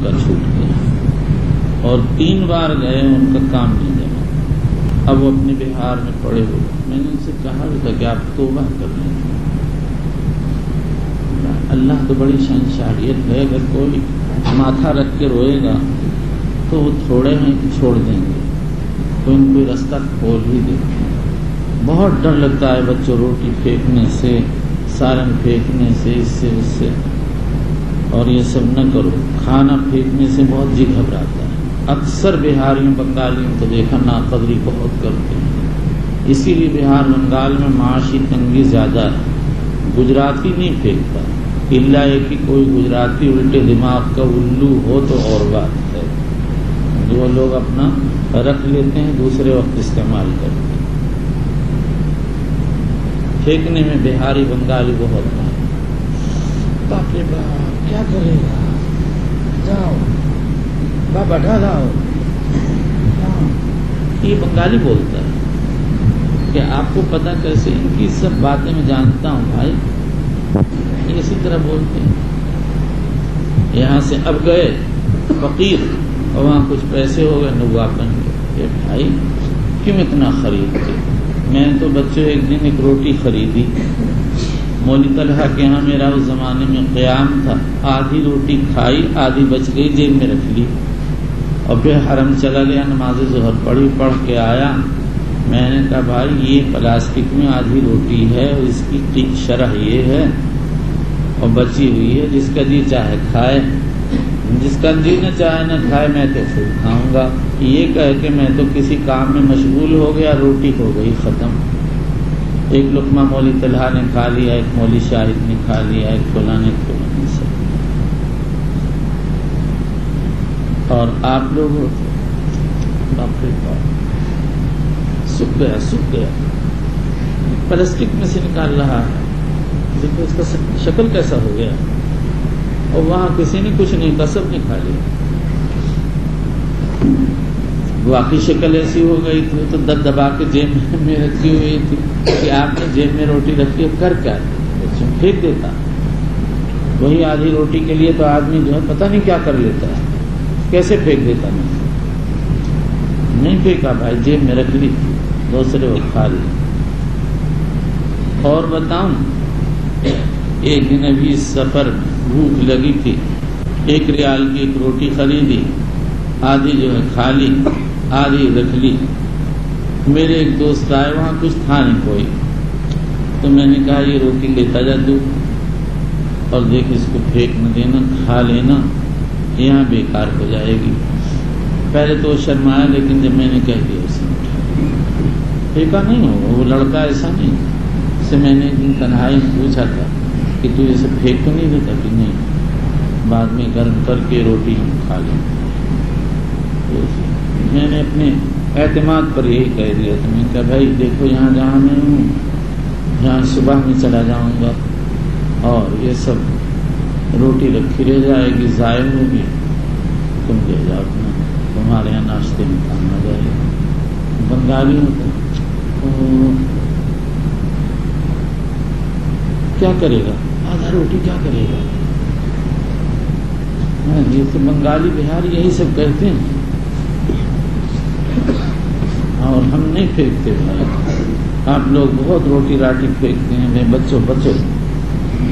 کا چھوٹ گیا اور 3 بار گئے ان کا کام نہیں جما. اب وہ اپنے بہار میں پڑے ہوئے. میں نے ان سے کہا بھی تھا کہ آپ توبہ کر لیں. اللہ تو بڑی شہنشاہیت ہے، اگر کوئی ماتھا رکھ کے روئے گا تو وہ تھوڑے ہیں کہ چھوڑ دیں گے، تو ان کو راستہ کھول ہی دے. بہت ڈر لگتا ہے بچوں روٹی پھینکنے سے، سالن پھینکنے سے، اس سے اس سے. اور یہ سب نہ کرو. کھانا پھینکنے سے بہت جی گھبراتا ہے. اکثر بہاریوں بنگالیوں کو دیکھا ناقدری بہت کرتے ہیں، اسی لیے بہار بنگال میں معاشی تنگی زیادہ ہے. گجراتی نہیں پھینکتا، الا ایک ہی کوئی گجراتی الٹے دماغ کا الو ہو تو اور بات ہے، جو لوگ اپنا رکھ لیتے ہیں دوسرے وقت استعمال کرتے ہیں. پھینکنے میں بہاری بنگالی بہت ہے. باپ رے باپ کیا کرے گا، جاؤ بابا ڈالاؤ. یہ بنگالی بولتا ہے کہ آپ کو پتہ کیسے؟ ان کی سب باتیں میں جانتا ہوں بھائی، اسی طرح بولتے ہیں. یہاں سے اب گئے فقیر اور وہاں کچھ پیسے ہو گئے نواب بن گئے. بھائی کیوں اتنا خریدتے؟ میں تو بچوں ایک دن ایک روٹی خریدی مولوی طلحہ کے یہاں، میرا اس زمانے میں قیام تھا. آدھی روٹی کھائی، آدھی بچ گئی، جیب میں رکھ لی اور پھر حرم چلا گیا. نماز ظہر پڑھ کے آیا. میں نے کہا بھائی یہ پلاسٹک میں آدھی روٹی ہے، اس کی شرح یہ ہے اور بچی ہوئی ہے، جس کا جی چاہے کھائے، جس کا جی نہ چاہے نہ کھائے، میں تو خود کھاؤں گا. یہ کہہ کے میں تو کسی کام میں مشغول ہو گیا، روٹی ہو گئی ختم. ایک لقمہ مولوی طلحہ نے کھا لیا، ایک مولوی شاہد نے کھا لیا، ایک فلاں نے سے. اور آپ لوگ باپ رے باپ سوکھ گیا پلاسٹک میں سے نکال رہا ہے. دیکھو اس کا شکل کیسا ہو گیا. اور وہاں کسی نے کچھ نہیں کہا، سب نے کھا لیا. واقعی شکل ایسی ہو گئی تھی تو دبا کے جیب میں رکھی ہوئی تھی کہ آپ نے جیب میں روٹی رکھی ہے کر کیا پھینک دیتا. وہی آدھی روٹی کے لیے تو آدمی جو ہے پتہ نہیں کیا کر لیتا ہے، کیسے پھینک دیتا. نہیں پھینکا بھائی، جیب میں رکھ لی، دوسرے وہ کھا لی. اور بتاؤں، ایک دن ابھی سفر بھوک لگی تھی، 1 ریال کی ایک روٹی خریدی، آدھی جو ہے کھا لی، آدھی رکھ لی. میرے ایک دوست آئے، وہاں کچھ تھا نہیں کوئی، تو میں نے کہا یہ روٹی لیتا جا دو اور دیکھ اس کو پھینک نہ دینا، کھا لینا، یہاں بیکار ہو جائے گی. پہلے تو شرمایا، لیکن جب میں نے کہہ دیا اس نے پھینکا نہیں ہوگا. وہ لڑکا ایسا نہیں، اس سے میں نے ایک دن تنہائی میں پوچھا تھا کہ تو اسے پھینک تو نہیں دیتا؟ کہ نہیں، بعد میں گرم کر کے روٹی کھا لیں. میں نے اپنے اعتماد پر یہی کہہ دیا. تو میں نے کہا بھائی دیکھو یہاں جہاں میں ہوں، جہاں صبح میں چلا جاؤں گا اور یہ سب روٹی رکھی رہ جائے گی، ضائع ہوگی، تم لے جاؤ اپنا، تمہارے یہاں ناشتے میں کام آ جائے گا. بنگالیوں کو کیا کرے گا، آدھا روٹی کیا کرے گا. یہ تو بنگالی بہار یہی سب کہتے ہیں، اور ہم نہیں پھینکتے. آپ لوگ بہت روٹی راٹی پھینکتے ہیں. بچوں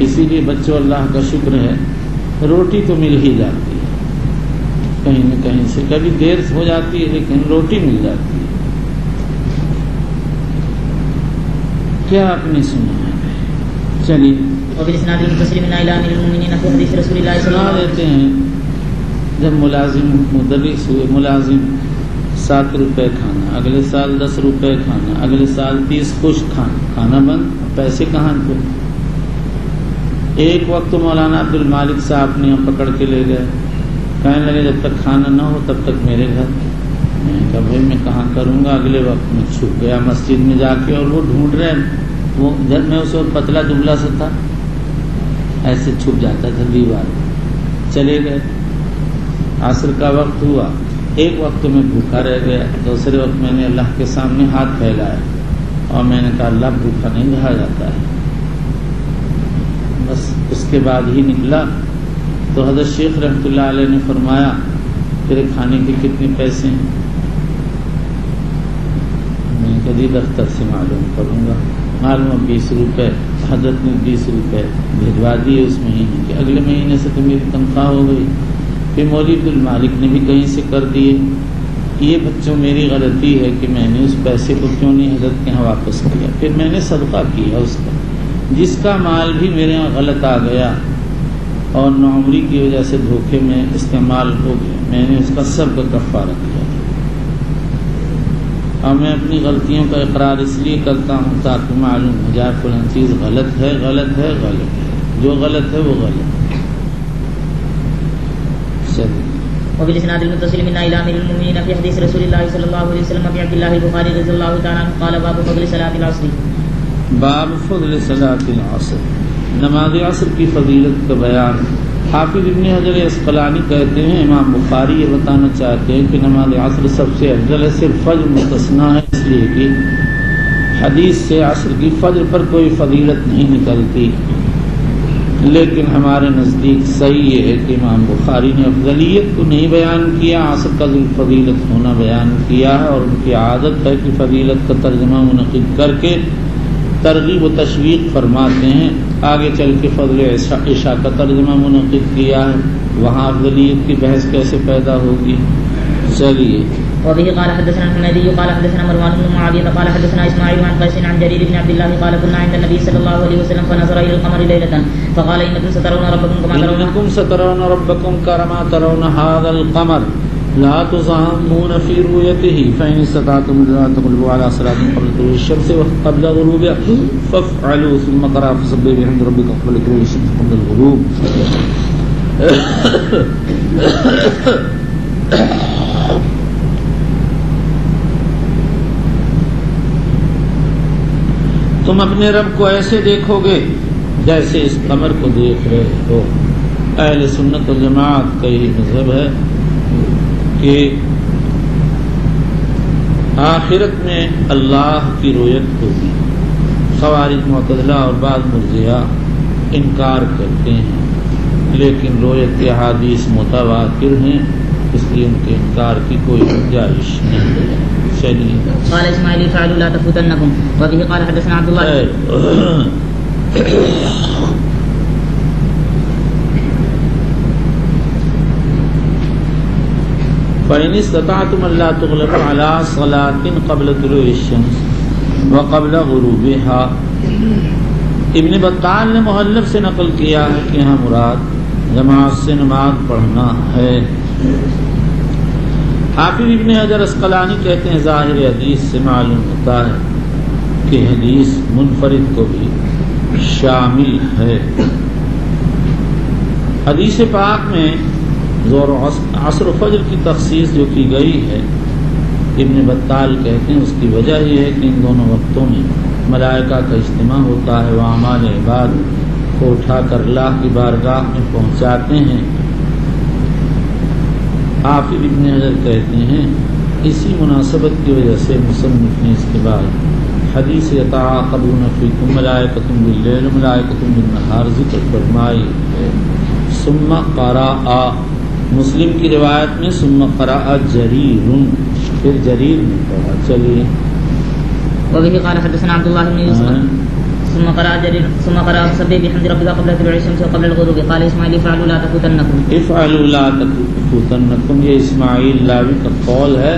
اسی لیے بچوں اللہ کا شکر ہے روٹی تو مل ہی جاتی ہے کہیں نہ کہیں سے. کبھی دیر ہو جاتی ہے لیکن روٹی مل جاتی ہے. کیا آپ نے سنا ہے؟ چلیے سنا دیتے ہیں. جب ملازم مدرس ہوئے، ملازم 7 روپے کھانا، اگلے سال 10 روپے کھانا، اگلے سال 30 خوش کھانا بند. پیسے کہاں تھے؟ ایک وقت مولانا عبد المالک صاحب نے پکڑ کے لے گئے، کہنے لگے جب تک کھانا نہ ہو تب تک میرے گھر. میں کہا بھائی میں کہاں کروں گا. اگلے وقت میں چھپ گیا مسجد میں جا کے، اور وہ ڈھونڈ رہے ہیں. وہ جب میں اس وقت پتلا دبلا سا تھا، ایسے چھپ جاتا تھا دیوار. چلے گئے، عصر کا وقت ہوا. ایک وقت میں بھوکا رہ گیا، دوسرے وقت میں نے اللہ کے سامنے ہاتھ پھیلایا اور میں نے کہا اللہ بھوکا نہیں رہا جاتا ہے. بس اس کے بعد ہی نکلا تو حضرت شیخ رحمۃ اللہ علیہ نے فرمایا تیرے کھانے کے کتنے پیسے ہیں؟ میں نے کہا جی دفتر سے معلوم کروں گا. معلوم 20 روپے. حضرت نے 20 روپے بھجوا دیے اس مہینے کے. اگلے مہینے سے تو میری تنخواہ ہو گئی. پھر مولوی عبد المالک نے بھی کہیں سے کر دیے. یہ بچوں میری غلطی ہے کہ میں نے اس پیسے کو کیوں نہیں حضرت کے یہاں واپس کیا. پھر میں نے صدقہ کیا اس کا، جس کا مال بھی میرے یہاں غلط آ گیا اور نوعمری کی وجہ سے دھوکے میں استعمال ہو گیا، میں نے اس کا سب کا کفارہ کیا. اور میں اپنی غلطیوں کا اقرار اس لیے کرتا ہوں تاکہ معلوم ہو جائے فلاں چیز غلط ہے، غلط ہے، غلط ہے. جو غلط ہے وہ غلط ہے. چلیے. وبالاسناد المتصل من الى امير المؤمنين في حديث رسول الله صلى الله عليه وسلم في عبد الله البخاري رضي الله تعالى عنه قال باب فضل صلاة العصر. باب فضل صلاة العصر، نماز عصر کی فضیلت کا بیان. حافظ ابن حجر عسقلانی کہتے ہیں امام بخاری یہ بتانا چاہتے ہیں کہ نماز عصر سب سے افضل ہے. صرف فجر مستثنیٰ ہے اس لیے کہ حدیث سے عصر کی فجر پر کوئی فضیلت نہیں نکلتی. لیکن ہمارے نزدیک صحیح یہ ہے کہ امام بخاری نے افضلیت کو نہیں بیان کیا، عصر کا فضیلت ہونا بیان کیا ہے. اور ان کی عادت ہے کہ فضیلت کا ترجمہ منعقد کر کے ترغیب و تشویق فرماتے ہیں. آگے چل کے فضل عشاء کا ترجمہ منعقد کیا ہے، وہاں افضلیت کی بحث کیسے پیدا ہوگی. چلیے. وبه قال حدثنا الحميدي قال حدثنا مروان بن معاوية قال حدثنا اسماعيل عن قيس عن جرير بن عبد الله قال كنا عند النبي صلى الله عليه وسلم فنظر الى القمر ليلة فقال انكم سترون ربكم كما ترون هذا القمر لا تضامون في رؤيته فإن استطعتم أن تغلبوا على صلاة قبل طلوع الشمس وقبل غروبها فافعلوا ثم قرأ فسبحوا بحمد ربكم قبل طلوع الشمس وقبل الغروب. تم اپنے رب کو ایسے دیکھو گے جیسے اس قمر کو دیکھ رہے ہو. اہل سنت والجماعت کا یہ مذہب ہے کہ آخرت میں اللہ کی رؤیت ہوگی. خوارج معتزلہ اور بعض مرجئہ انکار کرتے ہیں، لیکن رؤیت کے احادیث متواتر ہیں، اس لیے ان کے انکار کی کوئی گنجائش نہیں ہے. چلیے. قال اسماعیل فعلوا لا تفوتنكم وبه قال حدثنا عبد الله فإن استطعتم ألا تغلبوا على صلاة قبل طلوع الشمس وقبل غروبها. ابن بطال نے مہلب سے نقل کیا ہے کہ یہاں مراد جماعت سے نماز پڑھنا ہے. حافظ ابن حجر عسقلانی کہتے ہیں ظاہر حدیث سے معلوم ہوتا ہے کہ حدیث منفرد کو بھی شامل ہے. حدیث پاک میں ظہر و عصر و فجر کی تخصیص جو کی گئی ہے، ابن بطال کہتے ہیں اس کی وجہ یہ ہے کہ ان دونوں وقتوں میں ملائکہ کا اجتماع ہوتا ہے، وہ اعمال عباد کو اٹھا کر اللہ کی بارگاہ میں پہنچاتے ہیں. حافظ ابن حجر کہتے ہیں اسی مناسبت کی وجہ سے مصنف نے اس کے بعد حدیث یتعاقبون فیکم ملائکۃ باللیل ملائکۃ بالنہار ذکر فرمائی ہے. ثم قرأ، مسلم کی روایت میں ثم قرأ جریر، پھر جریر نے پڑھا. چلیے. وبه قال حدثنا عبد الله بن يوسف ثم قرأ جرير ثم قرأ فسبح بحمد ربك قبل طلوع الشمس وقبل الغروب. قال اسماعيل افعلوا لا تفوتنكم یہ اسماعیل لاوی کا قول ہے،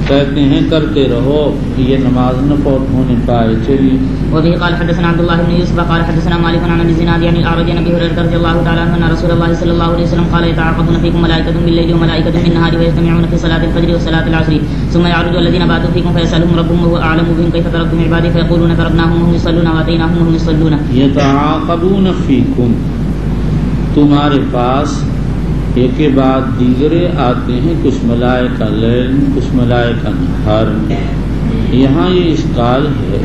کہتے ہیں کرتے رہو یہ نماز نہ فوت ہونے پائے. چلیے. وبه قال حدثنا عبد الله بن يوسف قال حدثنا مالك عن ابي الزناد عن الاعرج عن ابي هريره رضي الله تعالى عنه ان رسول الله صلى الله عليه وسلم قال يتعاقبون فيكم ملائكه بالليل وملائكه بالنهار ويجتمعون في صلاه الفجر وصلاه العصر ثم يعرج الذين باتوا فيكم فيسالهم ربهم وهو اعلم بهم كيف تركتم عبادي فيقولون تركناهم وهم يصلون واتيناهم وهم يصلون. يتعاقبون فيكم، تمہارے پاس ایک کے بعد دیگرے آتے ہیں، کچھ ملائکہ لیل میں کچھ ملائکہ نہار میں. یہاں یہ اشکال ہے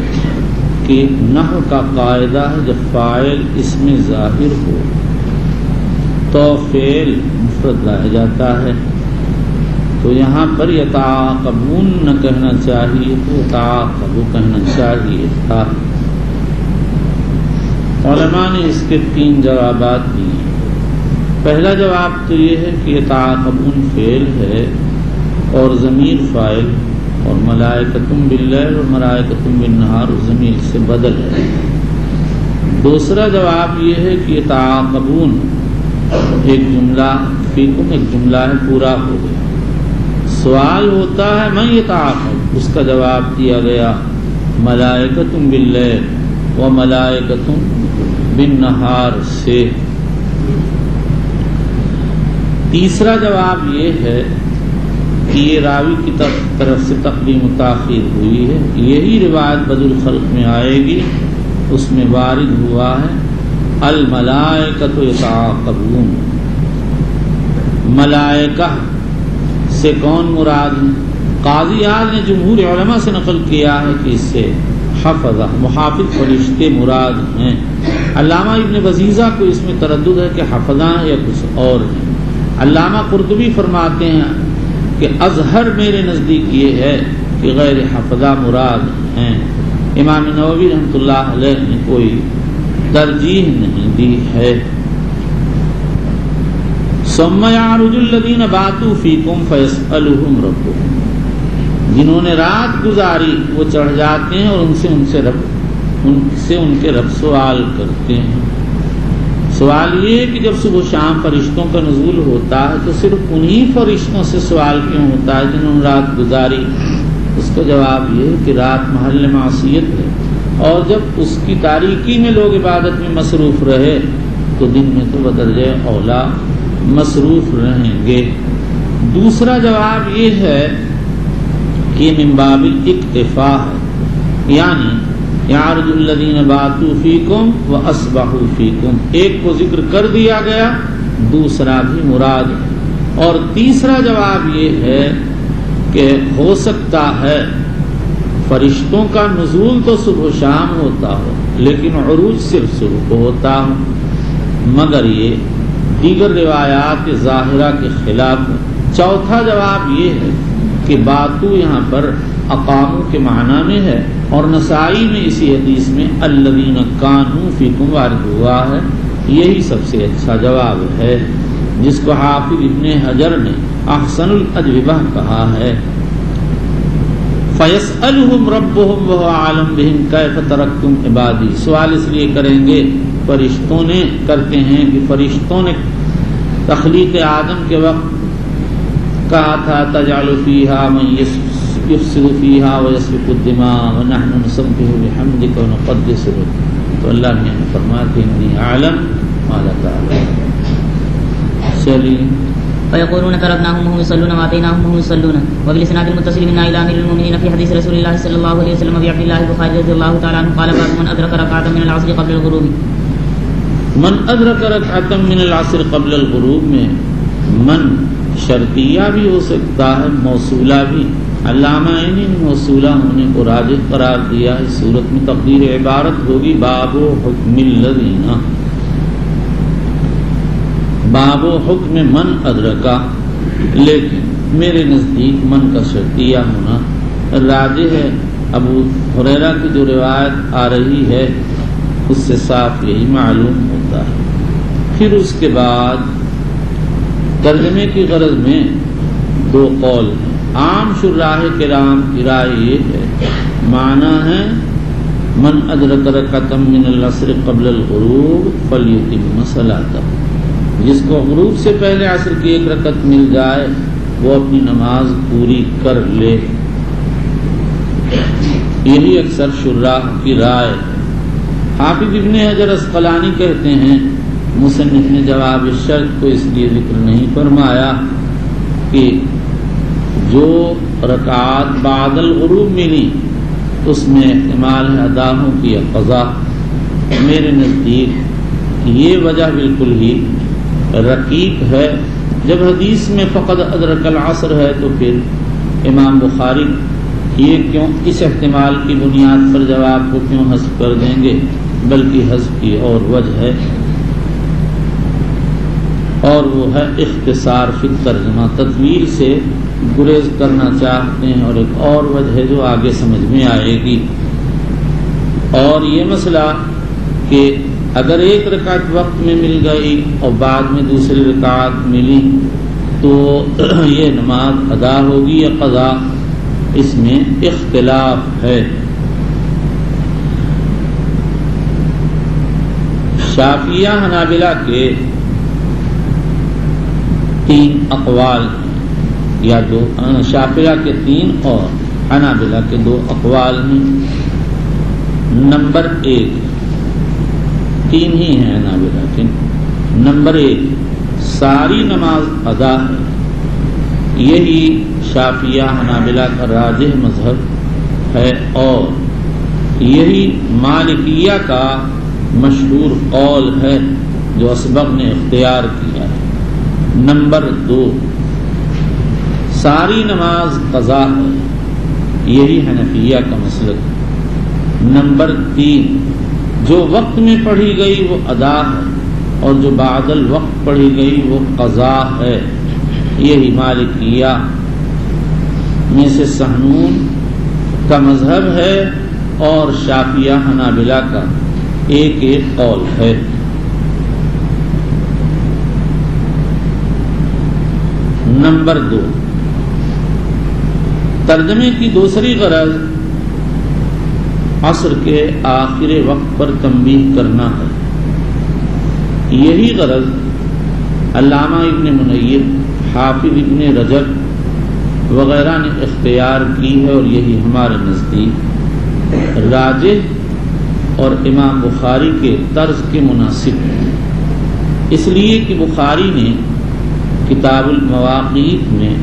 کہ نحو کا قاعدہ ہے جب فاعل اس میں ظاہر ہو تو فعل مفرد لایا جاتا ہے. تو یہاں پر یتعاقبون نہ کہنا چاہیے تو یتعاقبوا کہنا چاہیے تھا. علماء نے اس کے 3 جوابات دیے. پہلا جواب تو یہ ہے کہ یتعاقبون فعل ہے اور ضمیر فاعل، اور ملائکۃ باللیل اور ملائکۃ بالنہار ضمیر سے بدل ہے۔ دوسرا جواب یہ ہے کہ یتعاقبون ایک جملہ فیکم ایک جملہ ہے، پورا ہو گیا۔ سوال ہوتا ہے من یتعاقب، اس کا جواب دیا گیا ملائکۃ باللیل و ملائکۃ بالنہار سے۔ تیسرا جواب یہ ہے کہ یہ راوی کی طرف سے تقدیم و تاخیر ہوئی ہے، یہی روایت بدر الخلق میں آئے گی، اس میں وارد ہوا ہے الملائکۃ یتعاقبون۔ ملائکہ سے کون مراد ہے؟ قاضی اعظم نے جمہور علماء سے نقل کیا ہے کہ اس سے حفظہ محافظ فرشتے مراد ہیں۔ علامہ ابن بزیزہ کو اس میں تردد ہے کہ حفظہ یا کچھ اور ہیں۔ علامہ قرطبی فرماتے ہیں کہ اظہر میرے نزدیک یہ ہے کہ غیر حفظہ مراد ہیں۔ امام نووی رحمۃ اللہ علیہ نے کوئی ترجیح نہیں دی ہے۔ ثم يعرج الذين باتوا فيكم فيسألهم ربهم، جنہوں نے رات گزاری وہ چڑھ جاتے ہیں اور ان سے ان کے رب سوال کرتے ہیں۔ سوال یہ ہے کہ جب صبح و شام فرشتوں کا نزول ہوتا ہے تو صرف انہی فرشتوں سے سوال کیوں ہوتا ہے جنہوں نے رات گزاری؟ اس کا جواب یہ ہے کہ رات محل معصیت ہے، اور جب اس کی تاریکی میں لوگ عبادت میں مصروف رہے تو دن میں تو بدرجہ اولا مصروف رہیں گے۔ دوسرا جواب یہ ہے کہ من باب الاکتفاء ہے، یعنی یعرج الذین باتوا فیکم واصبحوا فیکم، ایک کو ذکر کر دیا گیا، دوسرا بھی مراد ہے۔ اور تیسرا جواب یہ ہے کہ ہو سکتا ہے فرشتوں کا نزول تو صبح و شام ہوتا ہو لیکن عروج صرف صبح کو ہوتا ہو، مگر یہ دیگر روایات ظاہرہ کے خلاف ہے۔ چوتھا جواب یہ ہے کہ باتو یہاں پر اقامو کے معنی میں ہے، اور نسائی میں اسی حدیث میں الذین کانوا فیکم وارد ہوا ہے، یہی سب سے اچھا جواب ہے، جس کو حافظ ابن حجر نے احسن الاجوبہ کہا ہے۔ فَيَسْأَلُهُمْ رَبُّهُمْ وَهُوَ أَعْلَمُ بِهِمْ كَيْفَ تَرَكْتُمْ عِبَادِي، سوال اس لیے کریں گے، فرشتوں نے کرتے ہیں کہ فرشتوں نے تخلیق آدم کے وقت کہا تھا تجعل فیہا من یفسد فیہا ویسفک الدماء ونحن نسبح بحمدک ونقدس لک، تو اللہ نے فرمایا کہ انی اعلم ما لا تعلمون۔ چلیے فيقولون تركناهم وهم يصلون واتيناهم وهم يصلون، وبالاسناد المتصل منا الى امير المؤمنين في حديث رسول الله صلى الله عليه وسلم ابي عبد الله البخاري رضي الله تعالى عنه قال باب من ادرك ركعه من العصر قبل الغروب۔ من ادرک رکعۃ من العصر قبل الغروب میں من شرطیہ بھی ہو سکتا ہے، موصولہ بھی۔ علامہ نے موصولہ ہونے کو راجح قرار دیا ہے، صورت میں تقدیر عبارت ہوگی باب حکم الذین، باب حکم من ادرکا، لیکن میرے نزدیک من کا شرطیہ ہونا راجح ہے۔ ابو ہریرہ کی جو روایت آ رہی ہے اس سے صاف یہی معلوم ہوتا ہے۔ پھر اس کے بعد ترجمے کی غرض میں دو قول ہیں۔ عام شراح کرام کی رائے یہ ہے، معنی ہے من ادرک رکعۃ من العصر قبل الغروب فلیتم صلاتہ، جس کو غروب سے پہلے عصر کی ایک رکعت مل جائے وہ اپنی نماز پوری کر لے، یہی اکثر شراح کی رائے ہے۔ حافظ ابن حجر اسقلانی کہتے ہیں مصنف نے جواب شرط کو اس لیے ذکر نہیں فرمایا کہ جو رکعات بعد الغروب ملی اس میں احتمال ہے ادا ہو کی قضا۔ میرے نزدیک یہ وجہ بالکل ہی رقیق ہے۔ جب حدیث میں فقط ادرک العصر ہے تو پھر امام بخاری یہ کیوں اس احتمال کی بنیاد پر جواب کو کیوں حذف کر دیں گے، بلکہ حذف کی اور وجہ ہے، اور وہ ہے اختصار فی الترجمہ، تطویل سے گریز کرنا چاہتے ہیں، اور ایک اور وجہ ہے جو آگے سمجھ میں آئے گی۔ اور یہ مسئلہ کہ اگر ایک رکعت وقت میں مل گئی اور بعد میں دوسری رکعت ملی تو یہ نماز ادا ہوگی یا قضا، اس میں اختلاف ہے۔ شافعیہ حنابلہ کے 3 اقوال ہیں، یا دو، شافعیہ کے 3 اور حنابلہ کے 2 اقوال ہیں۔ نمبر 1، 3 ہی ہیں حنابلہ کے۔ نمبر 1، ساری نماز ادا ہے، یہی شافعیہ حنابلہ کا راجح مذہب ہے اور یہی مالکیہ کا مشہور قول ہے جو اسبغ نے اختیار کیا ہے۔ نمبر 2، ساری نماز قضا ہے، یہی حنفیہ کا مسلک۔ نمبر 3، جو وقت میں پڑھی گئی وہ ادا ہے اور جو بعد الوقت پڑھی گئی وہ قضا ہے، یہی مالکیہ میں سے سحنون کا مذہب ہے اور شافعیہ حنابلہ کا ایک قول ہے۔ نمبر 2، ترجمے کی دوسری غرض عصر کے آخر وقت پر تنبیہ کرنا ہے۔ یہی غرض علامہ ابن منیر، حافظ ابن رجب وغیرہ نے اختیار کی ہے اور یہی ہمارے نزدیک راجح اور امام بخاری کے طرز کے مناسب ہے، اس لیے کہ بخاری نے کتاب المواقیت میں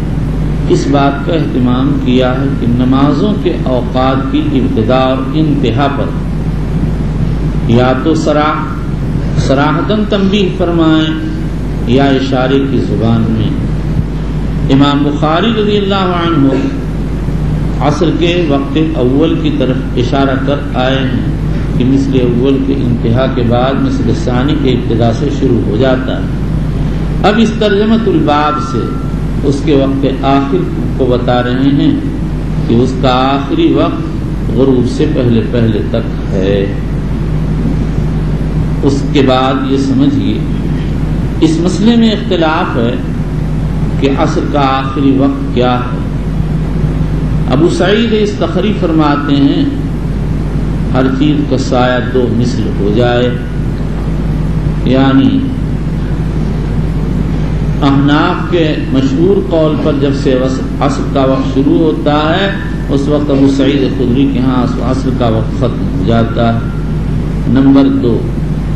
اس بات کا اہتمام کیا ہے کہ نمازوں کے اوقات کی ابتدا اور انتہا پر یا تو صراحتاً تنبیہ فرمائیں یا اشارے کی زبان میں۔ امام بخاری رضی اللہ عنہ عصر کے وقت اول کی طرف اشارہ کر آئے ہیں کہ مثل اول کے انتہا کے بعد مثل ثانی کے ابتدا سے شروع ہو جاتا ہے۔ اب اس ترجمۃ الباب سے اس کے وقت آخر کو بتا رہے ہیں کہ اس کا آخری وقت غروب سے پہلے پہلے تک ہے۔ اس کے بعد یہ سمجھیے اس مسئلے میں اختلاف ہے کہ عصر کا آخری وقت کیا ہے۔ ابو سعید استخری فرماتے ہیں ہر چیز کا سایہ 2 مثل ہو جائے، یعنی احناف کے مشہور قول پر جب سے عصر کا وقت شروع ہوتا ہے اس وقت ابو سعید خدری کے ہاں عصر کا وقت ختم ہو جاتا ہے۔ نمبر 2،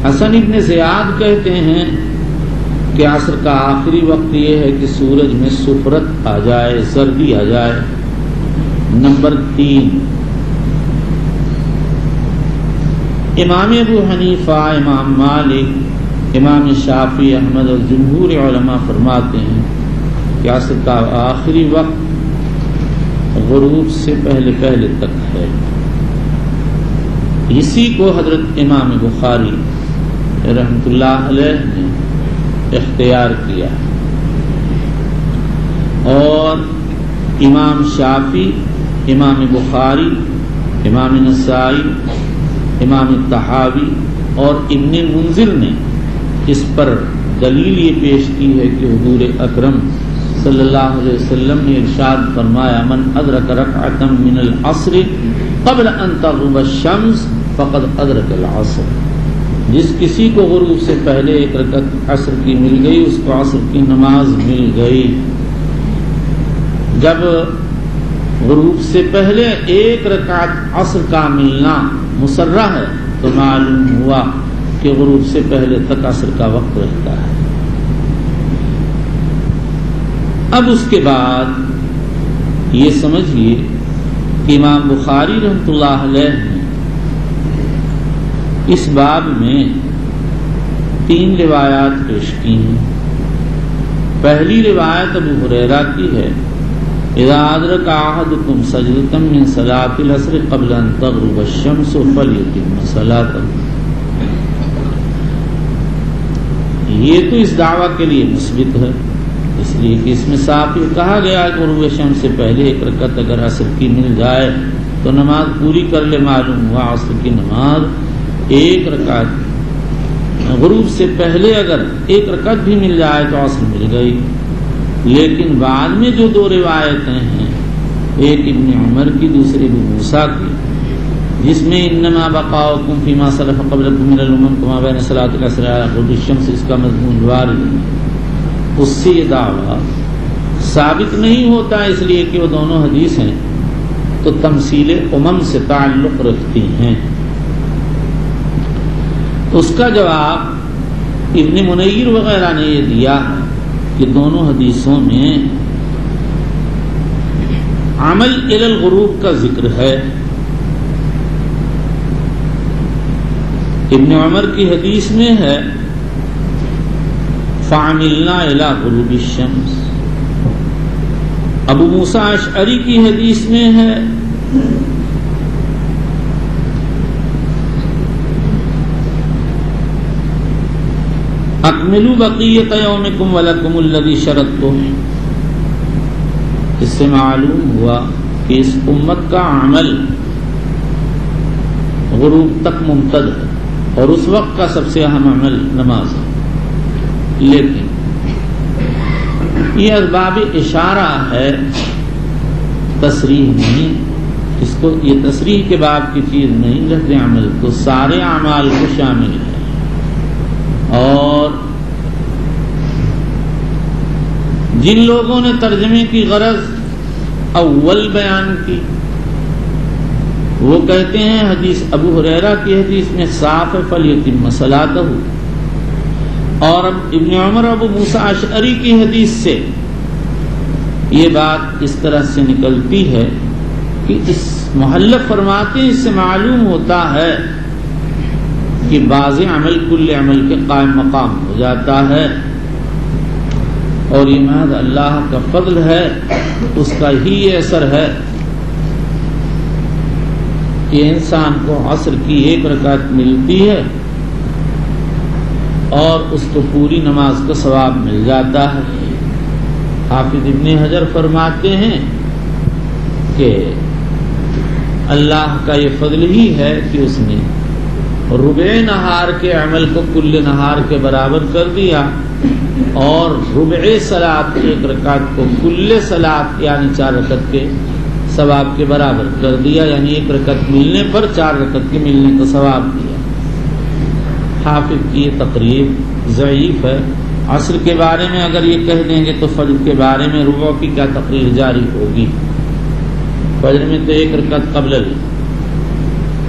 حسن ابن زیاد کہتے ہیں کہ عصر کا آخری وقت یہ ہے کہ سورج میں سفرت آ جائے، زردی آ جائے۔ نمبر 3، امام ابو حنیفہ، امام مالک، امام شافعی، احمد اور جمہور علماء فرماتے ہیں کہ عصر کا آخری وقت غروب سے پہلے پہلے تک ہے۔ اسی کو حضرت امام بخاری رحمۃ اللہ علیہ نے اختیار کیا اور امام شافعی، امام بخاری، امام نسائی، امام طحاوی اور ابن منذر نے اس پر دلیل یہ پیش کی ہے کہ حضور اکرم صلی اللہ علیہ وسلم نے ارشاد فرمایا من ادرک رکعۃ من العصر قبل ان تغرب الشمس فقد ادرک العصر، جس کسی کو غروب سے پہلے ایک رکعت عصر کی مل گئی اس کو عصر کی نماز مل گئی۔ جب غروب سے پہلے ایک رکعت عصر کا ملنا مسرہ ہے تو معلوم ہوا کہ غروب سے پہلے تک عصر کا وقت رہتا ہے۔ اب اس کے بعد یہ سمجھیے کہ امام بخاری رحمۃ اللہ علیہ نے اس باب میں 3 روایات پیش کی ہیں۔ پہلی روایت ابو ہریرہ کی ہے اذا ادرک احدکم سجدۃ من صلاۃ العصر قبل ان تغرب الشمس فلیتم صلاۃہ۔ یہ تو اس دعویٰ کے لیے مثبت ہے، اس لیے کہ اس میں صاف یہ کہا گیا کہ غروب شمس سے پہلے ایک رکعت اگر عصر کی مل جائے تو نماز پوری کر لے۔ معلوم ہوا عصر کی نماز ایک رکعت غروب سے پہلے اگر ایک رکعت بھی مل جائے تو عصر مل گئی. لیکن بعد میں جو دو روایتیں ہیں، ایک ابن عمر کی دوسری ابو موسیٰ کی، جس میں انما بقاؤکم فیما سلف قبلکم من الامم کما بین صلاۃ العصر الی غروب الشمس، اس کا مضمون وارد ہے، اس سے یہ دعویٰ ثابت نہیں ہوتا، اس لیے کہ وہ دونوں حدیث ہیں تو تمثیل امم سے تعلق رکھتی ہیں. اس کا جواب ابن منیر وغیرہ نے یہ دیا کہ دونوں حدیثوں میں عمل الی الغروب کا ذکر ہے. ابن عمر کی حدیث میں ہے فعملنا الی غروب الشمس. ابو موسیٰ اشعری کی حدیث میں ہے اکملوا بقیۃ یومکم ولکم الذی شرطتم. اس سے معلوم ہوا کہ اس امت کا عمل غروب تک ممتد ہے اور اس وقت کا سب سے اہم عمل نماز ہے. لیکن یہ اسباب اشارہ ہے، تصریح نہیں. اس کو یہ تصریح کے باب کی چیز نہیں، لفظ عمل تو سارے اعمال کو شامل ہے. اور جن لوگوں نے ترجمے کی غرض اول بیان کی وہ کہتے ہیں حدیث ابو ہریرہ کی حدیث میں صاف فلیتم صلاتہ، اور اب ابن عمر ابو موسیٰ اشعری کی حدیث سے یہ بات اس طرح سے نکلتی ہے کہ اس محلف فرماتے ہیں، اس سے معلوم ہوتا ہے کہ بعض عمل کل عمل کے قائم مقام ہو جاتا ہے، اور یہ محض اللہ کا فضل ہے، اس کا ہی یہ اثر ہے کہ انسان کو عصر کی ایک رکعت ملتی ہے اور اس کو پوری نماز کا ثواب مل جاتا ہے. حافظ ابن حجر فرماتے ہیں کہ اللہ کا یہ فضل ہی ہے کہ اس نے ربع نہار کے عمل کو کل نہار کے برابر کر دیا، اور ربع صلاۃ ایک رکعت کو کل صلاۃ یعنی 4 رکعت کے ثواب کے برابر کر دیا، یعنی ایک رکعت ملنے پر 4 رکعت کے ملنے کا ثواب دیا. حافظ کی یہ تقریر ضعیف ہے. عصر کے بارے میں اگر یہ کہہ دیں گے تو فجر کے بارے میں ربع کی کیا تقریر جاری ہوگی؟ فجر میں تو ایک رکعت قبل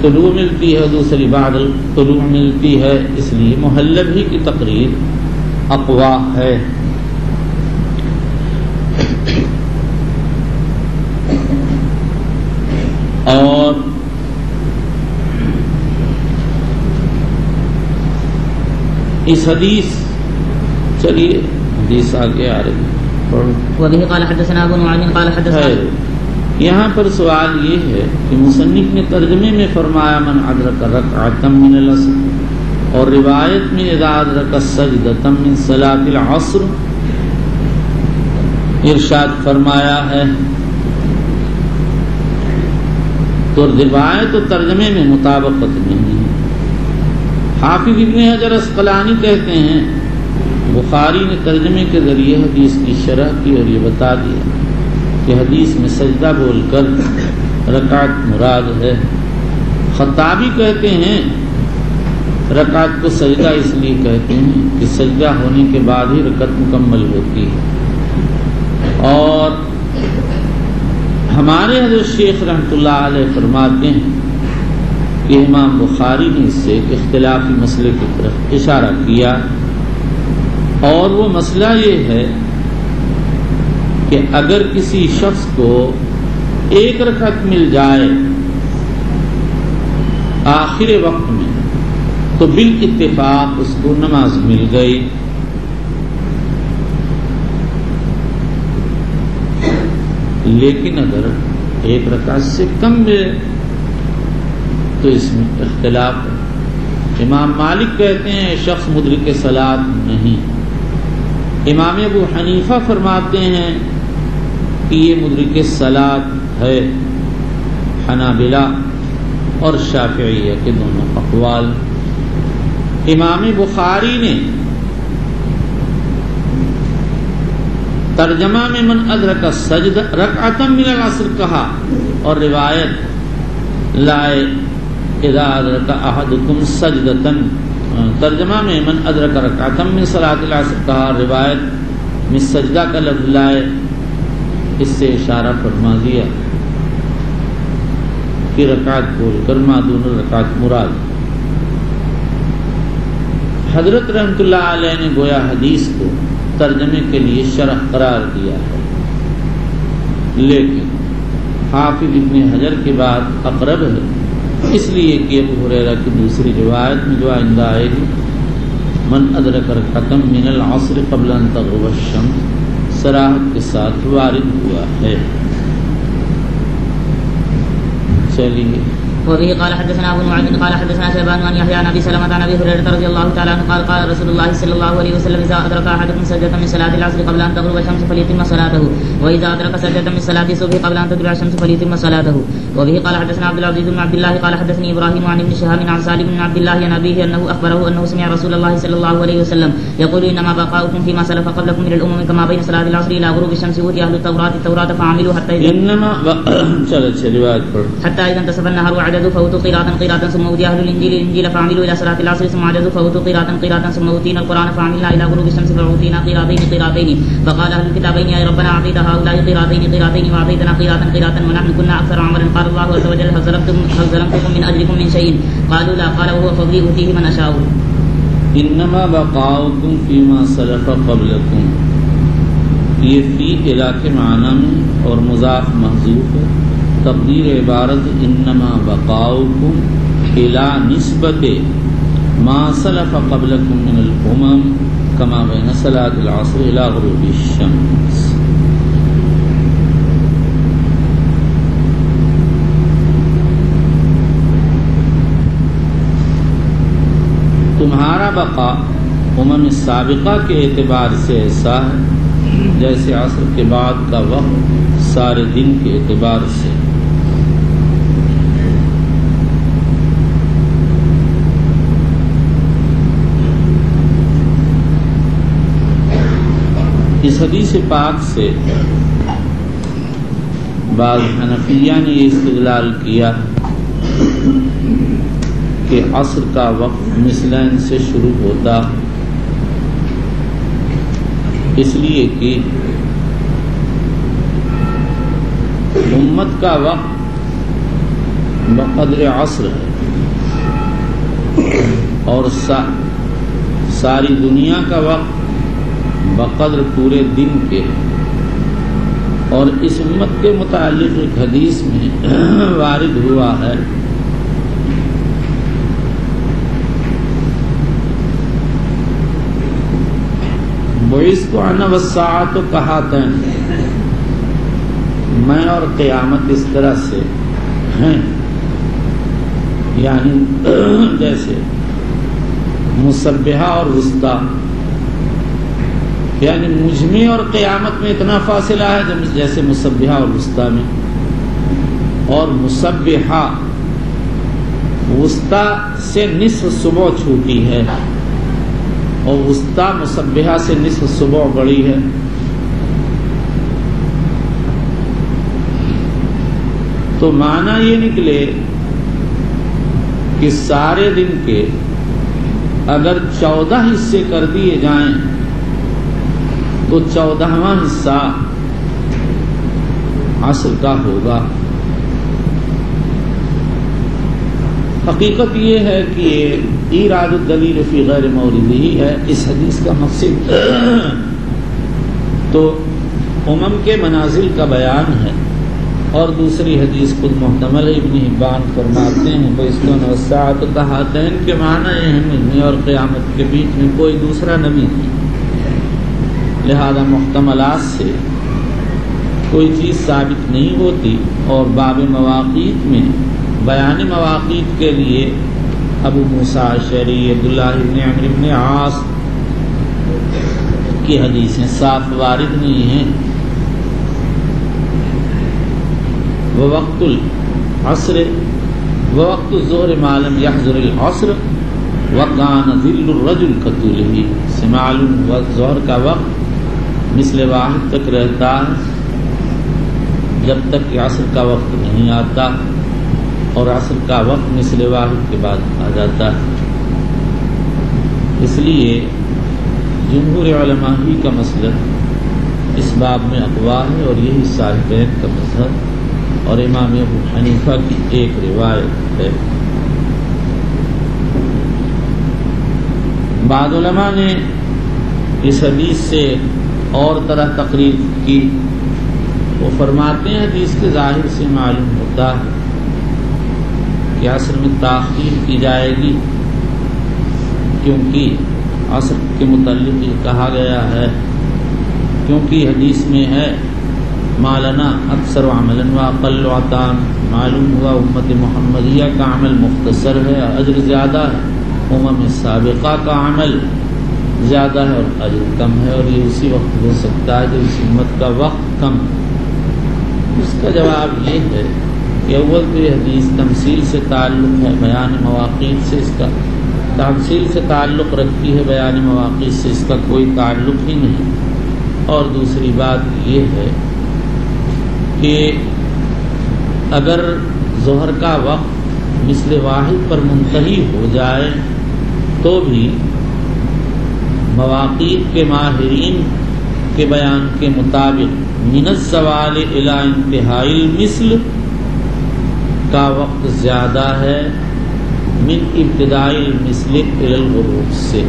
طلوع ملتی ہے، دوسری بعد طلوع ملتی ہے، اس لیے محلب ہی کی تقریر اقوا ہے. اور اس حدیث چلیے حدیث آگے آ رہی وبه قال حدثنا ابو نعيم قال حدثنا. یہاں پر سوال یہ ہے کہ مصنف نے ترجمے میں فرمایا من ادرک رکعۃ من العصر، اور روایت میں اذا ادرک سجدۃ من صلاۃ العصر ارشاد فرمایا ہے. تو روایت و ترجمے میں مطابقت نہیں ہے. حافظ ابن حجر اسقلانی کہتے ہیں بخاری نے ترجمے کے ذریعے حدیث کی شرح کی اور یہ بتا دیا کہ حدیث میں سجدہ بول کر رکعت مراد ہے. خطابی کہتے ہیں رکعت کو سجدہ اس لیے کہتے ہیں کہ سجدہ ہونے کے بعد ہی رکعت مکمل ہوتی ہے. اور ہمارے حضرت شیخ رحمۃ اللہ علیہ فرماتے ہیں کہ امام بخاری نے اس سے ایک اختلافی مسئلے کی طرف اشارہ کیا، اور وہ مسئلہ یہ ہے کہ اگر کسی شخص کو ایک رکعت مل جائے آخر وقت میں تو بالاتفاق اس کو نماز مل گئی. لیکن اگر ایک رکعت سے کم ملے تو اس میں اختلاف ہے. امام مالک کہتے ہیں شخص مدرک صلاۃ نہیں. امام ابو حنیفہ فرماتے ہیں کہ یہ مدرک صلاۃ ہے. حنابلہ اور شافعیہ کے دونوں اقوال. امام بخاری نے ترجمہ میں من ادرک السجدہ رکعۃ من العصر کہا، اور روایت لائے اذا ادرک احدکم سجدۃ، ترجمہ میں من ادرک رکعۃ من صلاۃ العصر کہا، روایت میں سجدہ کا لفظ لائے، اس سے اشارہ فرما دیا کہ رکعت بول کر ما دون رکعت مراد۔ حضرت رحمۃ اللہ علیہ نے گویا حدیث کو ترجمے کے لیے شرح قرار دیا ہے، لیکن حافظ ابن حجر کے بعد اقرب ہے، اس لیے کہ ابو ہریرہ کی دوسری روایت میں جو آئندہ آئے گی من ادرک رکعۃ من العصر قبل ان تغرب الشمس صراحت کے ساتھ وارد ہوا ہے۔ چلیے وبه قال حدثنا ابو نعيم قال حدثنا شيبان عن يحيى عن ابي سلمة عن ابي هريرة رضي الله تعالى عنه قال قال رسول الله صلى الله عليه وسلم اذا ادرك احدكم سجدة من صلاة العصر قبل ان تغرب الشمس فليتم صلاته واذا ادرك سجدة من صلاة الصبح قبل ان تطلع الشمس فليتم صلاته۔ وبه قال حدثنا عبد العزيز بن عبد الله قال حدثني ابراهيم عن ابن شهاب عن سالم بن عبد الله عن ابيه انه اخبره انه سمع رسول الله صلى الله عليه وسلم يقول انما بقاؤكم فيما سلف قبلكم من الامم كما بين صلاة العصر الى غروب الشمس اوتي اهل التوراة فعملوا حتى اذا انتصف النهار وعددوا فوتوا قراءة ثم اوتي اهل الانجيل فعملوا الى صلاة العصر ثم عددوا فوتوا قراءة ثم اوتينا القرآن فعملنا الى غروب الشمس فاوتينا قراءتين فقال اهل الكتابين يا ربنا اعطيت هؤلاء قراءتين واعطيتنا قراءة ونحن كنا اكثر عمرا قال الله عز وجل هل ظلمتكم من اجركم من شيء قالوا لا قال وهو فضلي اوتيه من اشاء۔ انما بقاؤکم فیما سلف قبلکم، یہ فی علاقے معنی میں اور مضاف محذوف ہے، تقدیر عبارت انما بقاؤکم الی نسبت ما سلف قبلکم من الامم کما بین صلاۃ العصر الی غروب الشمس۔ تمہارا بقا امم سابقہ کے اعتبار سے ایسا ہے جیسے عصر کے بعد کا وقت سارے دن کے اعتبار سے۔ اس حدیث پاک سے بعض حنفیہ نے یہ استدلال کیا کہ عصر کا وقت مثلین سے شروع ہوتا، اس لیے کہ امت کا وقت بقدر عصر ہے اور ساری دنیا کا وقت بقدر پورے دن کے، اور اس امت کے متعلق ایک حدیث میں وارد ہوا ہے بعثت انا والساعۃ کہاتین، میں اور قیامت اس طرح سے ہیں، یعنی جیسے مصبحہ اور وسطیٰ، یعنی مجھ میں اور قیامت میں اتنا فاصلہ ہے جیسے مصبحہ اور وسطیٰ میں، اور مصبحہ وسطیٰ سے نصف صبح چھوٹی ہے اور وسطیٰ مصبحہ سے نصف صبح بڑی ہے۔ تو معنی یہ نکلے کہ سارے دن کے اگر 14 حصے کر دیے جائیں تو 14واں حصہ عصر کا ہوگا۔ حقیقت یہ ہے کہ یہ ایراد الدلیل فی غیر موردہ ہے، اس حدیث کا مقصد تو امم کے منازل کا بیان ہے، اور دوسری حدیث خود محتمل ابن حبان فرماتے ہیں بعثت انا والساعۃ کہاتین کے معنی یہ ہے میں اور قیامت کے بیچ میں کوئی دوسرا نبی نہیں، لہذا محتملات سے کوئی چیز ثابت نہیں ہوتی، اور باب مواقیت میں بیان مواقیت کے لیے ابو موسیٰ اشعری، عبداللہ بن عمرو بن عاص کی حدیثیں صاف وارد نہیں ہیں۔ ووقت العصر ووقت الظہر ما لم يحضر العصر وَقَانَ ظِلُّ الرَّجُلِ كَطُولِهِ، سے معلوم ہوا ظہر کا وقت مثل واحد تک رہتا ہے جب تک کہ عصر کا وقت نہیں آتا، اور عصر کا وقت مثل واحد کے بعد آ جاتا ہے۔ اس لیے جمہور علماء ہی کا مسلک اس باب میں اقوا ہے، اور یہی صاحبین کا مذہب اور امام ابو حنیفہ کی ایک روایت ہے۔ بعض علماء نے اس حدیث سے اور طرح تقریر کی، وہ فرماتے ہیں حدیث کے ظاہر سے معلوم ہوتا ہے کہ عصر میں تاخیر کی جائے گی، کیونکہ عصر کے متعلق یہ کہا گیا ہے، کیونکہ حدیث میں ہے مالنا اکثر عملا واقل عطان، معلوم ہوا امت محمدیہ کا عمل مختصر ہے، اجر زیادہ ہے، امم سابقہ کا عمل زیادہ ہے اور اجر کم ہے، اور یہ اسی وقت ہو سکتا ہے جب اس امت کا وقت کم۔ اس کا جواب یہ ہے کہ اول تو یہ حدیث تمثیل سے تعلق ہے، بیان مواقیت سے اس کا تمثیل سے تعلق رکھتی ہے، بیان مواقیت سے اس کا کوئی تعلق ہی نہیں۔ اور دوسری بات یہ ہے کہ اگر ظہر کا وقت مثل واحد پر منتہی ہو جائے تو بھی مواقیت کے ماہرین کے بیان کے مطابق من الزوال الی انتہاء المثل کا وقت زیادہ ہے من ابتداء المثل الی الغروب سے۔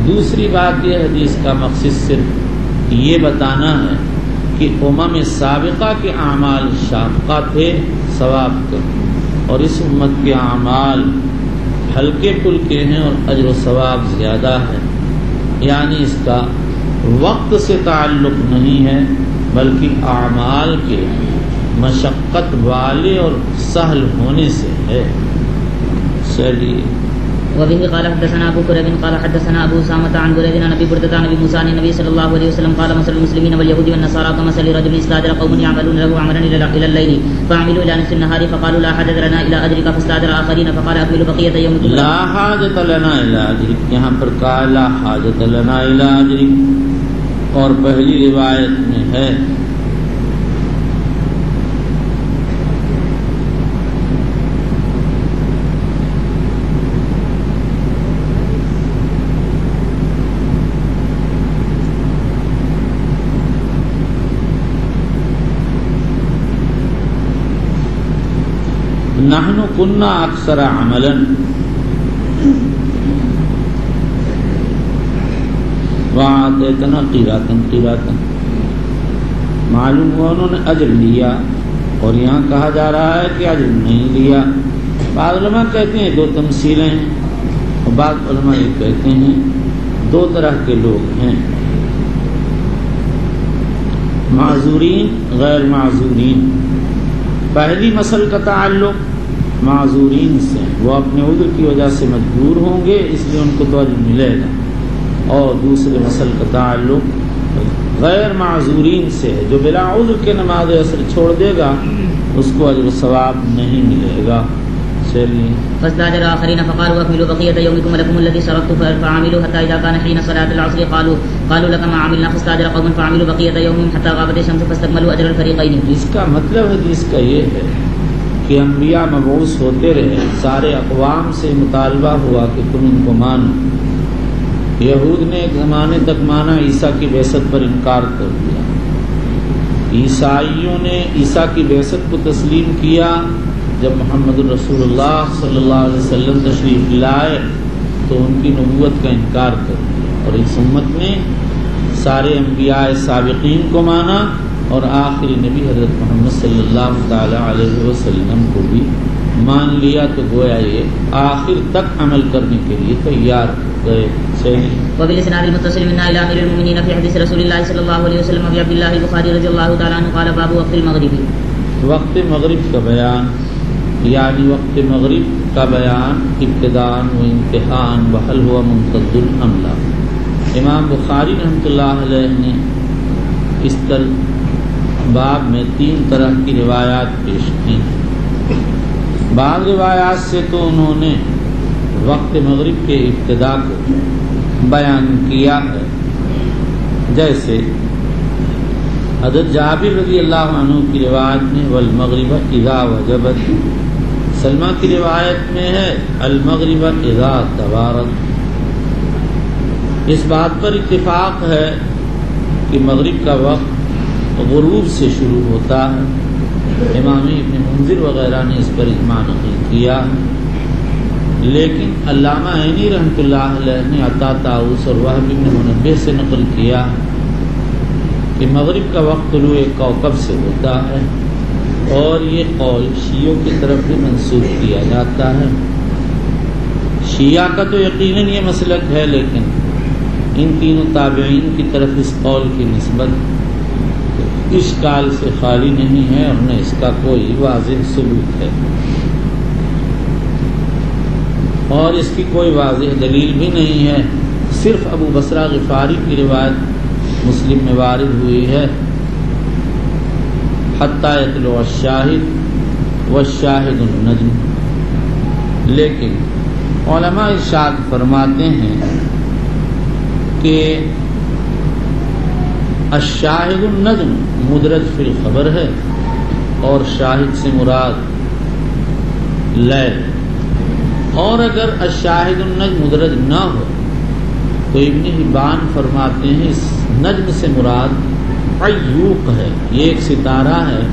دوسری بات یہ حدیث کا مقصد صرف یہ بتانا ہے کہ امم سابقہ کے اعمال شاقہ تھے ثواب کے، اور اس امت کے اعمال ہلکے پھلکے ہیں اور اجر و ثواب زیادہ ہے، یعنی اس کا وقت سے تعلق نہیں ہے بلکہ اعمال کے مشقت والے اور سہل ہونے سے ہے۔ چلیے وبه قال حدثنا ابو كريب قال حدثنا ابو اسامه عن بريد عن ابي برده عن ابي موسى عن النبي صلى الله عليه وسلم قال مثل المسلمين واليهود والنصارى كمثل رجل استاجر قوم يعملون له عملا الى الليل فعملوا الى نصف النهار فقالوا لا حاجه لنا الى اجرك فاستاجر اخرين فقال اكملوا بقيه يومكم لا حاجت لنا الى اجرك، یہاں پر کہا لا حاجت لنا الى اجرك، اور پہلی روایت میں ہے نحن كنا اکثر عملا وآتیتنا قیراتا، معلوم ہوا انہوں نے اجر لیا، اور یہاں کہا جا رہا ہے کہ اجر نہیں لیا۔ بعض علماء کہتے ہیں دو تمثیلیں ہیں، اور بعض علماء یہ کہتے ہیں دو طرح کے لوگ ہیں، معذورین غیر معذورین۔ پہلی مسل کا تعلق معذورین سے، وہ اپنے عذر کی وجہ سے مجبور ہوں گے اس لیے ان کو تو اجر ملے گا، اور دوسرے مسل کا تعلق غیر معذورین سے ہے، جو بلا عذر کے نماز عصر چھوڑ دے گا اس کو اجر و ثواب نہیں ملے گا۔ چلیے فاستاجر آخرین فقالوا اكملوا بقية يومكم ولكم الذي شرطتم فعملوا حتى إذا كان حين صلاة العصر قالوا لك ما عملنا فاستاجر قوم فعملوا بقية يومهم حتى غابت الشمس فاستكملوا أجر الفريقين۔ اس کا مطلب حدیث کا یہ ہے کہ انبیاء مبعوث ہوتے رہے، سارے اقوام سے مطالبہ ہوا کہ تم ان کو مانو۔ یہود نے ایک زمانے تک مانا، عیسیٰ کی بعثت پر انکار کر دیا۔ عیسائیوں نے عیسیٰ کی بعثت کو تسلیم کیا، جب محمد الرسول اللہ صلی اللہ علیہ وسلم تشریف لائے تو ان کی نبوت کا انکار کر دیا، اور اس امت نے سارے انبیاء سابقین کو مانا، اور آخری نبی حضرت محمد صلی اللہ تعالی علیہ وسلم کو بھی مان لیا، تو گویا یہ آخر تک عمل کرنے کے لیے تیار گئے۔ وبالاسناد المتصل منا الى امير المؤمنين في حديث رسول الله صلى الله عليه وسلم ابي عبد الله البخاري رضي الله تعالى عنه قال باب وقت المغرب، وقت مغرب کا بیان، یعنی وقت مغرب کا بیان ابتداء و انتہاء وحل ہوا ممتد ام لا۔ امام بخاری رحمۃ اللہ علیہ نے اس باب میں 3 طرح کی روایات پیش کی۔ بعض روایات سے تو انہوں نے وقت مغرب کے ابتدا کو بیان کیا ہے، جیسے حضرت جابر رضی اللہ عنہ کی روایت میں والمغرب اذا وجبت، سلمہ کی روایت میں ہے المغرب اذا توارت۔ اس بات پر اتفاق ہے کہ مغرب کا وقت غروب سے شروع ہوتا ہے، امام ابن منذر وغیرہ نے اس پر اجماع نقل کیا، لیکن علامہ عینی رحمۃ اللہ علیہ نے عطا طاؤس اور وہب بن منبہ سے نقل کیا کہ مغرب کا وقت طلوع کوكب سے ہوتا ہے، اور یہ قول شیعوں کی طرف بھی منسوب کیا جاتا ہے۔ شیعہ کا تو یقیناً یہ مسلک ہے، لیکن ان تینوں تابعین کی طرف اس قول کی نسبت اشکال سے خالی نہیں ہے، اور نہ اس کا کوئی واضح ثبوت ہے، اور اس کی کوئی واضح دلیل بھی نہیں ہے۔ صرف ابو بصرہ غفاری کی روایت مسلم میں وارد ہوئی ہے حتی یطلع الشاہد والشاہد النجم، لیکن علماء ارشاد فرماتے ہیں کہ الشاہد النجم مدرج فی الخبر ہے، اور شاہد سے مراد لیل، اور اگر الشاہد النجم مدرج نہ ہو تو ابن حبان فرماتے ہیں اس نجم سے مراد عیوق ہے، یہ ایک ستارہ ہے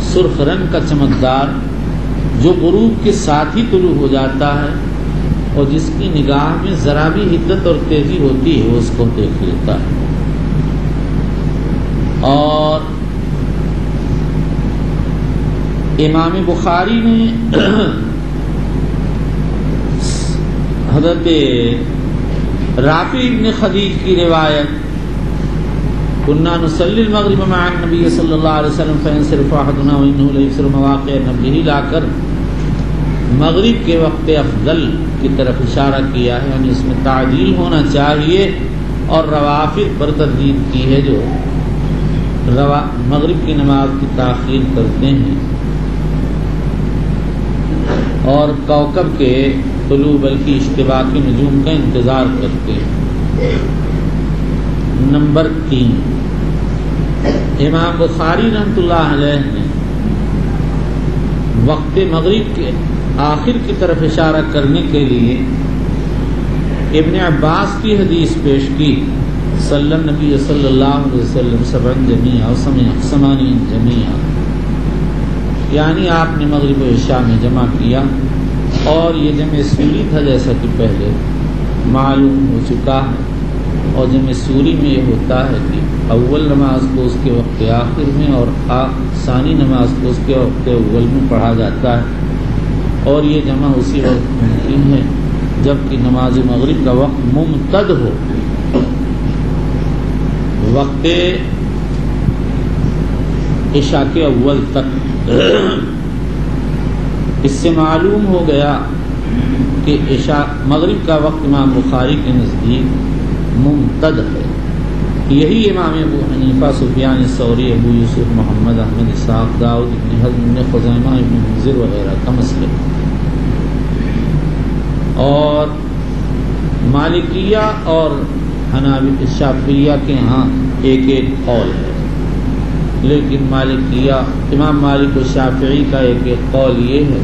سرخ رنگ کا چمکدار جو غروب کے ساتھ ہی طلوع ہو جاتا ہے، اور جس کی نگاہ میں ذرا بھی حدت اور تیزی ہوتی ہے وہ اس کو دیکھ لیتا ہے۔ اور امام بخاری نے حضرت رافع ابن خدیج کی روایت كنا نصلي المغرب مع النبي صلی اللہ علیہ وسلم فينصرف احدنا وانه ليكثر مواقع نبله لا کر مغرب کے وقت افضل کی طرف اشارہ کیا ہے، یعنی اس میں تعجیل ہونا چاہیے، اور روافض پر تردید کی ہے جو مغرب کی نماز کی تاخیر کرتے ہیں اور کوكب کے طلوع بلکہ اشتباکی نجوم کا انتظار کرتے ہیں۔ نمبر 3، امام بخاری رحمۃ اللہ علیہ نے وقت مغرب کے آخر کی طرف اشارہ کرنے کے لیے ابن عباس کی حدیث پیش کی، صلی النبی صلی اللہ علیہ وسلم 7 جمیعہ و 8 جمیعہ، یعنی آپ نے مغرب و عشاء میں جمع کیا، اور یہ جمع سوری تھا جیسا کہ پہلے معلوم ہو چکا ہے، اور جمع سوری میں یہ ہوتا ہے کہ اول نماز کو اس کے وقت آخر میں اور ثانی نماز کو اس کے وقت اول میں پڑھا جاتا ہے، اور یہ جمع اسی وقت ممکن ہے جبکہ نماز مغرب کا وقت ممتد ہو، وقت عشاء کے اول تک۔ اس سے معلوم ہو گیا کہ عشاء مغرب کا وقت امام بخاری کے نزدیک ممتد ہے۔ یہی امام ابو حنیفہ، سفیان الثوری، ابو یوسف، محمد احمد اسحاق، داؤد ابن حزم، ابن خزیمہ، ابن منذر وغیرہ کا مسلک، اور مالکیہ اور شافعیہ کے ہاں ایک ایک قول ہے، لیکن مالکیہ امام مالک و شافعی کا ایک ایک قول یہ ہے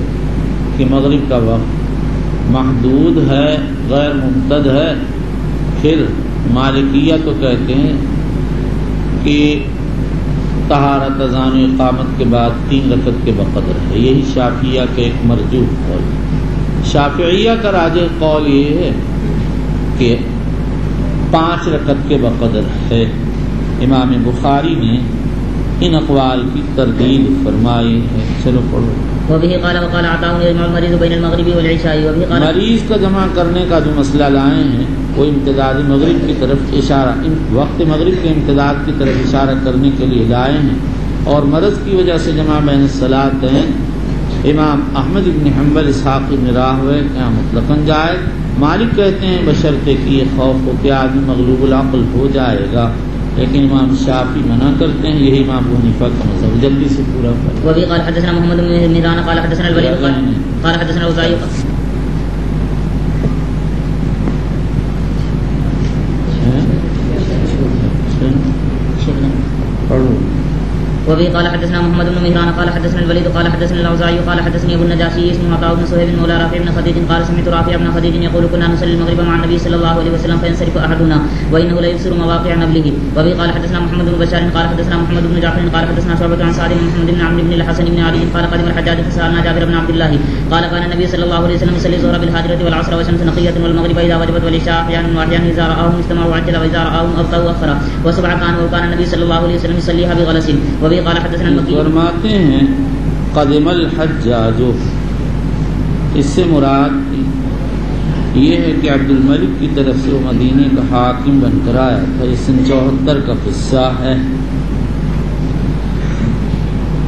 کہ مغرب کا وقت محدود ہے، غیر ممتد ہے۔ پھر مالکیہ تو کہتے ہیں کہ طہارت، اذان و اقامت کے بعد 3 رکعت کے بقدر ہے، یہی شافعیہ کے ایک مرجوح قول۔ شافعیہ کا راجح قول یہ ہے کہ 5 رکعت کے بقدر ہے۔ امام بخاری نے ان اقوال کی تردید فرمائی ہے۔ چلو پڑھو۔ وبه قال وقال عطاء يجمع المريض بين المغرب والعشاء، وبه قال مریض کا جمع کرنے کا جو مسئلہ لائے ہیں وہ امتداد مغرب کی طرف اشارہ، وقت مغرب کے امتداد کی طرف اشارہ کرنے کے لیے لائے ہیں، اور مرض کی وجہ سے جمع بین الصلاتین امام احمد بن حنبل، اسحاق بن راہوے کیا مطلقاً جائز، مالک کہتے ہیں بشرطے کہ یہ خوف ہو کہ آدمی مغلوب العقل ہو جائے گا، لیکن امام شافعی منع کرتے ہیں، یہی امام ابو حنیفہ کا مذہب۔ جلدی سے پورا کریں۔ وبه قال حدثنا محمد بن مهران قال حدثنا الوليد قال حدثنا اوزاعي پڑھو. وبه قال حدثنا محمد بن مهران قال حدثنا الوليد قال حدثنا الاوزاعي قال حدثني ابو النجاشي اسمه عطاء بن صهيب مولى رافع بن خديج قال سمعت رافع بن خديج يقول كنا نصلي المغرب مع النبي صلى الله عليه وسلم فينصرف احدنا وانه لا يبصر مواقع نبله. وبه قال حدثنا محمد بن بشار قال حدثنا محمد بن جعفر قال حدثنا شعبة عن سعد بن محمد بن عمرو بن الحسن بن علي قال قدم الحجاج فسالنا جابر بن عبد الله قال كان النبي صلى الله عليه وسلم يصلي الظهر بالحاجرة والعصر والشمس نقية والمغرب اذا وجبت والعشاء احيانا واحيانا اذا راهم استمعوا عجل واذا راهم ابطأوا اخرا وسبع كان وكان النبي صلى الله عليه وسلم يصليها بغلس. وبه قال حدثنا المكي فرماتے ہیں قدم الحجاج، اس سے مراد یہ ہے کہ عبد الملک کی طرف سے وہ مدینے کا حاکم بن کر آیا تھا. یہ سن 74 کا قصہ ہے.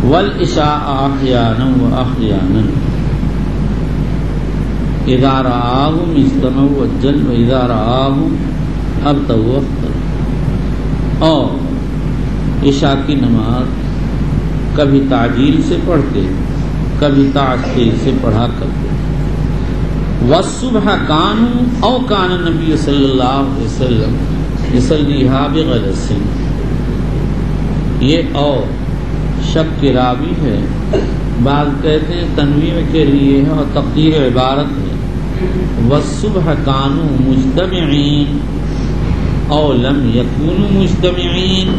والعشاء احیانا واحیانا اذا رآهم اجتمعوا وجل واذا رآهم ابطأوا اخرا. اور عشاء کی نماز کبھی تعجیل سے پڑھتے کبھی تاخیر سے پڑھا کرتے. والصبح کانوا او کان النبی صلی اللہ علیہ وسلم یصلیھا بغلس. یہ او شک کی راوی ہے. بعض کہتے ہیں تنویع کے لیے ہے اور تقدیر عبارت ہے. والصبح کانوا مجتمعین او لم یکونوا مجتمعین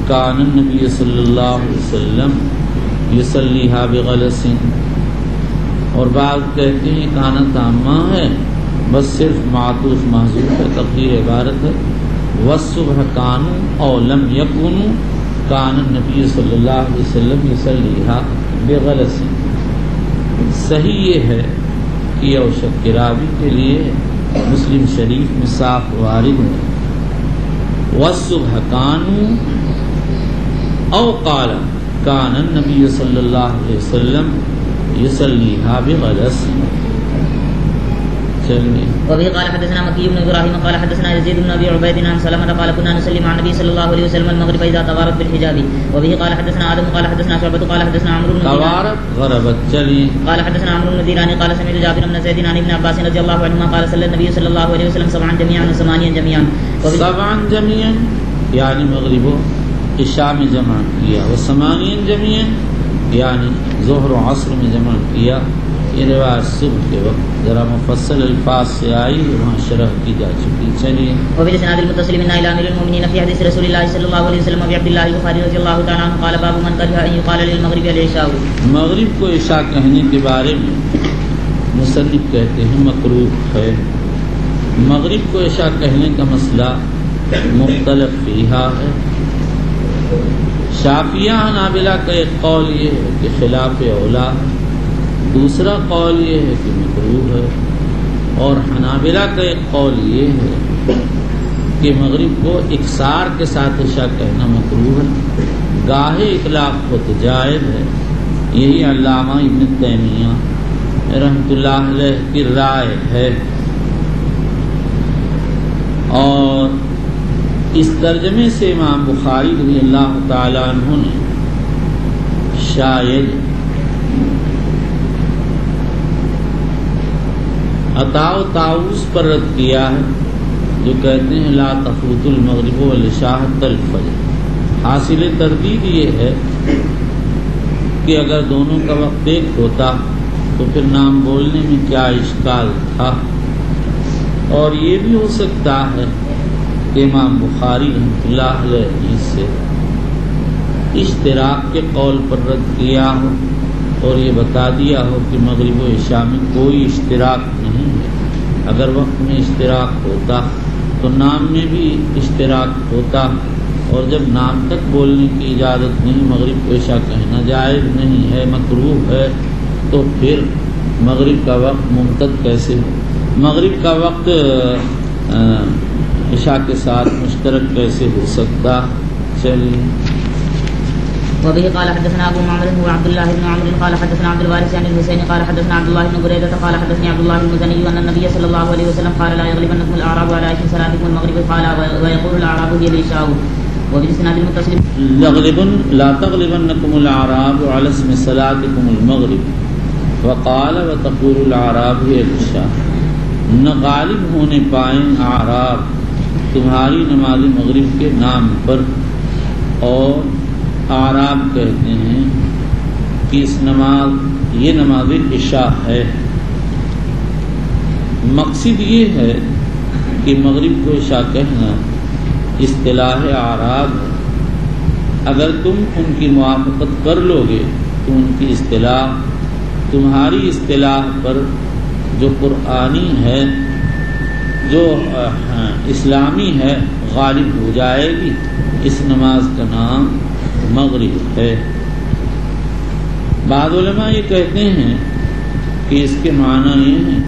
کان النبی صلی اللہ علیہ وسلم یصلیھا بغلس. اور بعض کہتے ہیں کانا تامہ ہے، بس صرف معطوف محذوف ہے، تقدیر عبارت ہے. والصبح کانوا او لم یکونوا کان النبی صلی اللہ علیہ وسلم یصلیھا بغلس. صحیح یہ ہے کہ یہ شک راوی کے لیے مسلم شریف میں صاف وارد ہے. والصبح کانوا او قال کان النبی صلی اللہ علیہ وسلم یصلیھا بغلس. چلیے. وبه قال حدثنا مكي بن ابراهيم قال حدثنا يزيد بن ابي عبيد عن سلمة قال كنا نصلي مع النبي صلى الله عليه وسلم المغرب اذا توارت بالحجاب. وبه قال حدثنا آدم قال حدثنا شعبة قال حدثنا عمرو بن توارت غربت. چلیے. قال حدثنا عمرو بن دينار قال سمعت جابر بن زيد عن ابن عباس رضي الله عنهما قال صلى النبي صلى الله عليه وسلم سبعا جميعا وثمانيا جميعا. سبعا جميعا یعنی مغرب و عشاء میں جمع کیا، و ثمانیا جميعا یعنی ظہر و عصر میں جمع کیا. یہ روایت صبح کے وقت ذرا مفصل الفاظ سے آئی، وہاں شرح کی جا چکی. چلیے. وفي الاسناد المتصل من الى امير المؤمنين في حديث رسول الله صلى الله عليه وسلم ابي عبد الله البخاري رضي الله تعالى عنه قال باب من كره ان يقال للمغرب العشاء. مغرب کو عشاء کہنے کے بارے میں مصنف کہتے ہیں مکروہ ہے. مغرب کو عشاء کہنے کا مسئلہ مختلف فیہا ہے. شافعیہ حنابلہ کا ایک قول یہ ہے کہ خلاف اولا ہے، دوسرا قول یہ ہے کہ مکروہ ہے، اور حنابلہ کا ایک قول یہ ہے کہ مغرب کو اکثار کے ساتھ عشاء کہنا مکروہ ہے، گاہے اطلاق کو تو جائز ہے. یہی علامہ ابن تیمیہ رحمۃ اللہ علیہ کی رائے ہے. اور اس ترجمے سے امام بخاری رضی اللہ تعالیٰ عنہ نے شاید عطاء و طاؤس پر رد کیا ہے، جو کہتے ہیں لا تفوت المغرب والعشاء حتی الفجر. حاصل تردید یہ ہے کہ اگر دونوں کا وقت ایک ہوتا تو پھر نام بولنے میں کیا اشکال تھا. اور یہ بھی ہو سکتا ہے کہ امام بخاری رحمۃ اللہ علیہ سے اشتراک کے قول پر رد کیا ہو اور یہ بتا دیا ہو کہ مغرب و عشاء میں کوئی اشتراک نہیں ہے. اگر وقت میں اشتراک ہوتا تو نام میں بھی اشتراک ہوتا، اور جب نام تک بولنے کی اجازت نہیں، مغرب کو عشاء کہنا جائز نہیں ہے، مکروہ ہے، تو پھر مغرب کا وقت ممتد کیسے ہو؟ مغرب کا وقت عشاء کے ساتھ مشترک کیسے ہو سکتا؟ چلیے. وبه قال حدثنا ابو معمر هو عبد الله بن عمرو قال حدثنا عبد الوارث عن الحسين قال حدثنا عبد الله بن بريدة قال حدثني عبد الله المزني ان النبي صلى الله عليه وسلم قال لا يغلبنكم الاعراب على عشر صلاتكم المغرب قال ويقول الاعراب هي العشاء. وبالاسناد المتصل لا تغلبنكم الاعراب على اسم صلاتكم المغرب وقال وتقول الاعراب هي العشاء. نہ غالب ہونے پائیں اعراب تمہاری نماز مغرب کے نام پر، اور اعراب کہتے ہیں کہ اس نماز یہ نماز عشاء ہے۔ مقصد یہ ہے کہ مغرب کو عشاء کہنا اصطلاح اعراب ہے۔ اگر تم ان کی موافقت کر لو گے تو ان کی اصطلاح تمہاری اصطلاح پر جو قرآنی ہے، جو اسلامی ہے، غالب ہو جائے گی۔ اس نماز کا نام مغرب ہے۔ بعض علماء یہ کہتے ہیں کہ اس کے معنی یہ ہیں